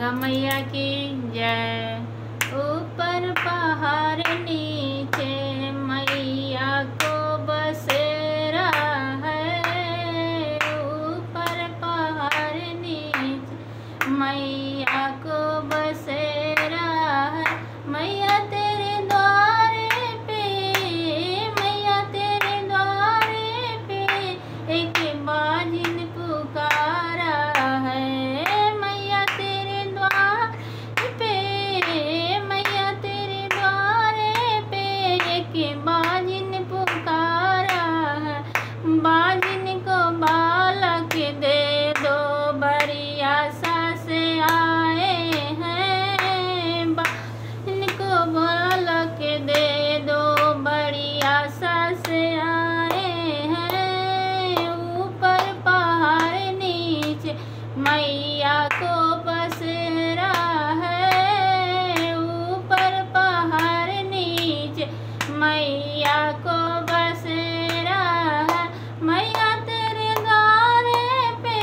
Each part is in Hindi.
दुर्गा मैया की जय। ऊपर पहाड़ नीचे मैया को बसेरा है। ऊपर पहाड़ नीचे मैया को बसेरा है। मैया तेरे द्वारे पे, मैया तेरे द्वारे पे एक बाजिन पुकारा है। मैया तेरे द्वारे पे, मैया तेरे द्वारे पे एक बाजिन पुकारा है। बाजिन को बालक दे दो, बड़ी आशा से आए हैं। बाजिन को बालक दे दो, बड़ी आशा से आए हैं। ऊपर पहाड़ नीचे मैया को बसेरा है। ऊपर पहाड़ नीचे मैया को बसेरा है। मैया तेरे द्वारे पे,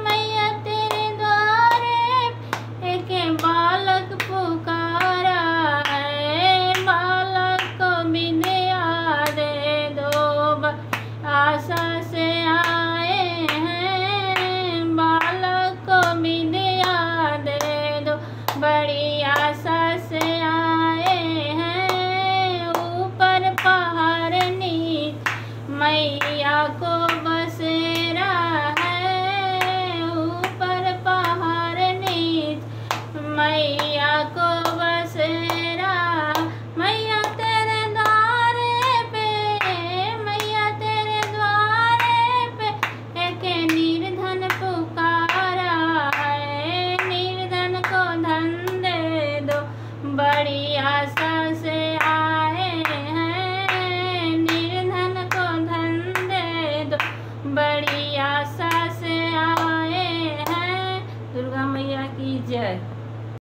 मैया तेरे द्वारे पे एक बालक पुकारा है। बालक को विद्या दे दो, आशा से आए हैं। बालक को विद्या दे दो, बड़ी आशा से आए हैं। ऊपर पहाड़ नीचे मैया को बसेरा है। ऊपर पहाड़ नीचे मैया को बसेरा। मैया तेरे द्वारे पे, मैया तेरे द्वारे पे एक निर्धन पुकारा है। निर्धन को धन दे दो, बड़ी आशा से